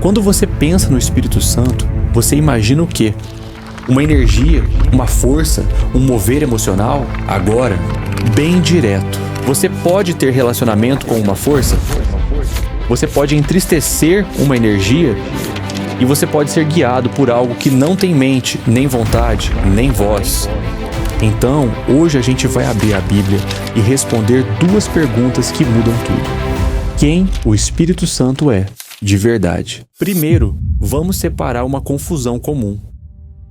Quando você pensa no Espírito Santo, você imagina o quê? Uma energia, uma força, um mover emocional? Agora, bem direto. Você pode ter relacionamento com uma força? Você pode entristecer uma energia? E você pode ser guiado por algo que não tem mente, nem vontade, nem voz. Então, hoje a gente vai abrir a Bíblia e responder duas perguntas que mudam tudo. Quem o Espírito Santo é, de verdade? Primeiro, vamos separar uma confusão comum.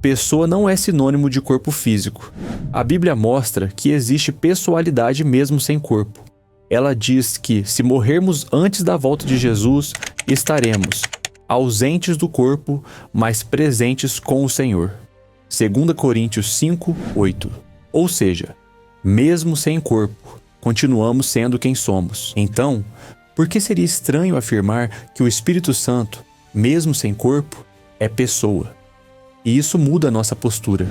Pessoa não é sinônimo de corpo físico. A Bíblia mostra que existe pessoalidade mesmo sem corpo. Ela diz que, se morrermos antes da volta de Jesus, estaremos ausentes do corpo, mas presentes com o Senhor. 2 Coríntios 5, 8. Ou seja, mesmo sem corpo, continuamos sendo quem somos. Então, por que seria estranho afirmar que o Espírito Santo, mesmo sem corpo, é pessoa? E isso muda a nossa postura.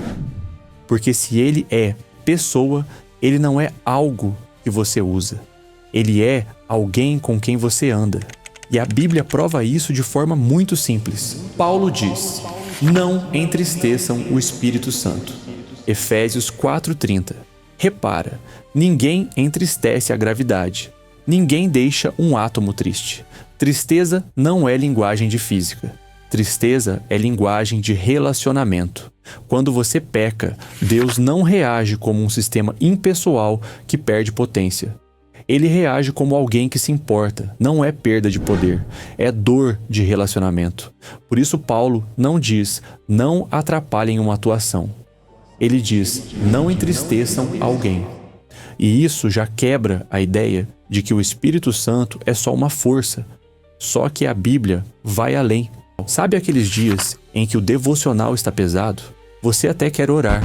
Porque se ele é pessoa, ele não é algo que você usa. Ele é alguém com quem você anda. E a Bíblia prova isso de forma muito simples. Paulo diz: não entristeçam o Espírito Santo. Efésios 4:30. Repara, ninguém entristece a gravidade. Ninguém deixa um átomo triste. Tristeza não é linguagem de física. Tristeza é linguagem de relacionamento. Quando você peca, Deus não reage como um sistema impessoal que perde potência. Ele reage como alguém que se importa. Não é perda de poder, é dor de relacionamento. Por isso Paulo não diz, não atrapalhem uma atuação. Ele diz, não entristeçam alguém. E isso já quebra a ideia de que o Espírito Santo é só uma força. Só que a Bíblia vai além. Sabe aqueles dias em que o devocional está pesado? Você até quer orar,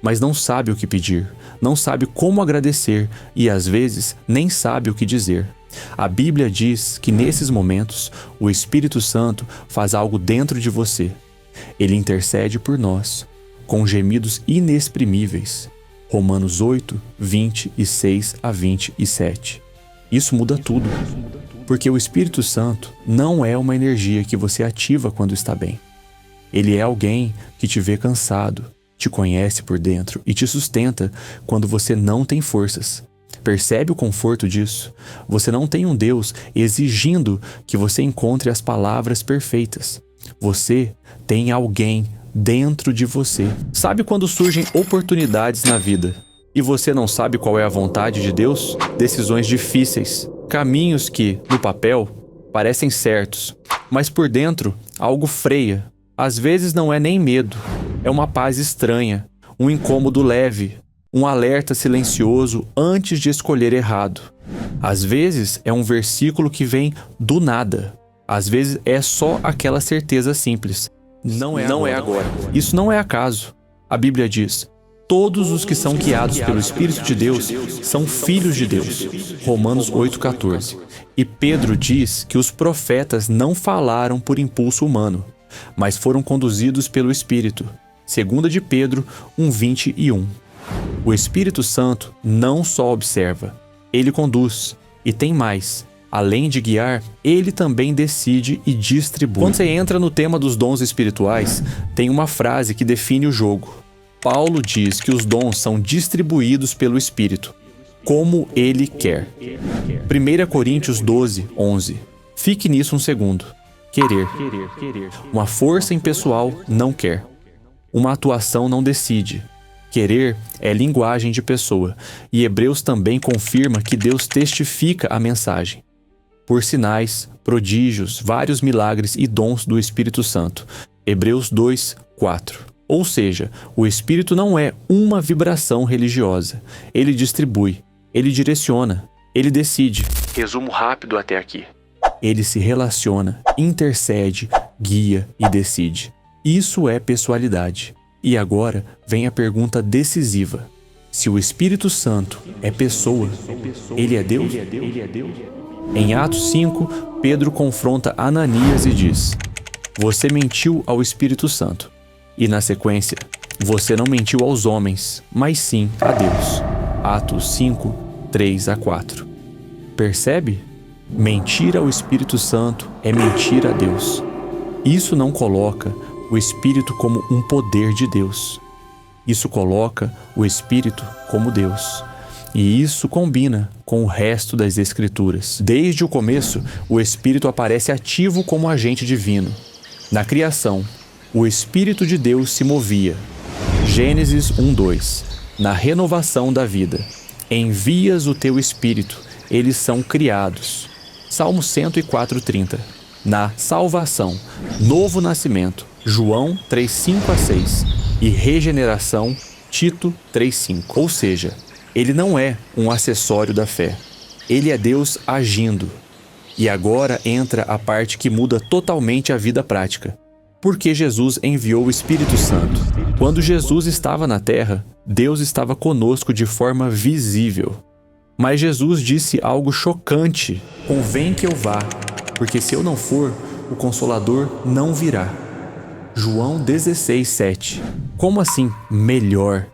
mas não sabe o que pedir, não sabe como agradecer e às vezes nem sabe o que dizer. A Bíblia diz que nesses momentos o Espírito Santo faz algo dentro de você. Ele intercede por nós, com gemidos inexprimíveis. Romanos 8, 26 a 27. Isso muda tudo. Porque o Espírito Santo não é uma energia que você ativa quando está bem. Ele é alguém que te vê cansado, te conhece por dentro e te sustenta quando você não tem forças. Percebe o conforto disso? Você não tem um Deus exigindo que você encontre as palavras perfeitas. Você tem alguém dentro de você. Sabe quando surgem oportunidades na vida e você não sabe qual é a vontade de Deus? Decisões difíceis. Caminhos que, no papel, parecem certos, mas por dentro, algo freia. Às vezes não é nem medo, é uma paz estranha, um incômodo leve, um alerta silencioso antes de escolher errado. Às vezes é um versículo que vem do nada. Às vezes é só aquela certeza simples. Não é agora. Isso não é acaso. A Bíblia diz: todos os que são guiados pelo Espírito de Deus são filhos de Deus. Romanos 8,14. E Pedro diz que os profetas não falaram por impulso humano, mas foram conduzidos pelo Espírito. 2 de Pedro 1:21. O Espírito Santo não só observa, ele conduz. E tem mais. Além de guiar, ele também decide e distribui. Quando você entra no tema dos dons espirituais, tem uma frase que define o jogo. Paulo diz que os dons são distribuídos pelo Espírito, como ele quer. 1 Coríntios 12, 11. Fique nisso um segundo. Querer. Uma força impessoal não quer. Uma atuação não decide. Querer é linguagem de pessoa, e Hebreus também confirma que Deus testifica a mensagem. Por sinais, prodígios, vários milagres e dons do Espírito Santo. Hebreus 2, 4. Ou seja, o Espírito não é uma vibração religiosa. Ele distribui, ele direciona, ele decide. Resumo rápido até aqui. Ele se relaciona, intercede, guia e decide. Isso é pessoalidade. E agora vem a pergunta decisiva. Se o Espírito Santo é pessoa, ele é Deus? Em Atos 5, Pedro confronta Ananias e diz: você mentiu ao Espírito Santo. E na sequência, você não mentiu aos homens, mas sim a Deus. Atos 5, 3 a 4. Percebe? Mentir ao Espírito Santo é mentir a Deus. Isso não coloca o Espírito como um poder de Deus. Isso coloca o Espírito como Deus. E isso combina com o resto das Escrituras. Desde o começo, o Espírito aparece ativo como agente divino. Na criação, o Espírito de Deus se movia. Gênesis 1:2. Na renovação da vida. Envias o teu Espírito, eles são criados. Salmo 104:30. Na salvação, novo nascimento. João 3:5-6. E regeneração, Tito 3:5. Ou seja, ele não é um acessório da fé. Ele é Deus agindo. E agora entra a parte que muda totalmente a vida prática. Porque Jesus enviou o Espírito Santo. Quando Jesus estava na terra, Deus estava conosco de forma visível. Mas Jesus disse algo chocante: convém que eu vá, porque se eu não for, o Consolador não virá. João 16:7. Como assim melhor?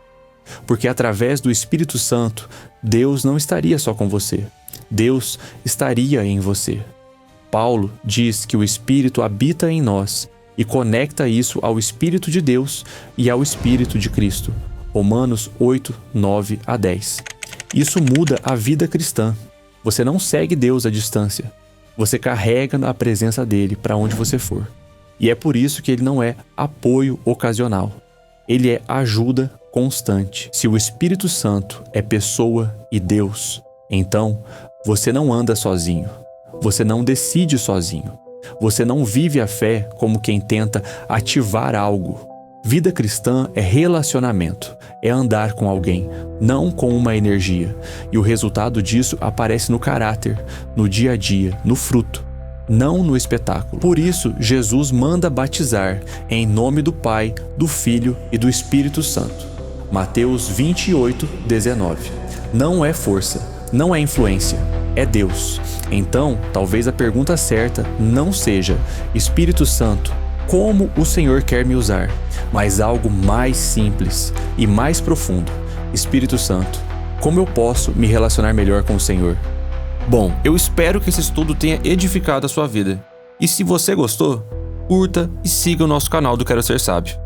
Porque através do Espírito Santo, Deus não estaria só com você. Deus estaria em você. Paulo diz que o Espírito habita em nós e conecta isso ao Espírito de Deus e ao Espírito de Cristo. Romanos 8:9-10. Isso muda a vida cristã. Você não segue Deus à distância. Você carrega a presença dele para onde você for. E é por isso que ele não é apoio ocasional. Ele é ajuda constante. Se o Espírito Santo é pessoa e Deus, então você não anda sozinho. Você não decide sozinho. Você não vive a fé como quem tenta ativar algo. Vida cristã é relacionamento, é andar com alguém, não com uma energia. E o resultado disso aparece no caráter, no dia a dia, no fruto, não no espetáculo. Por isso, Jesus manda batizar em nome do Pai, do Filho e do Espírito Santo. Mateus 28:19. Não é força, não é influência, é Deus. Então, talvez a pergunta certa não seja: Espírito Santo, como o Senhor quer me usar? Mas algo mais simples e mais profundo: Espírito Santo, como eu posso me relacionar melhor com o Senhor? Bom, eu espero que esse estudo tenha edificado a sua vida. E se você gostou, curta e siga o nosso canal do Quero Ser Sábio.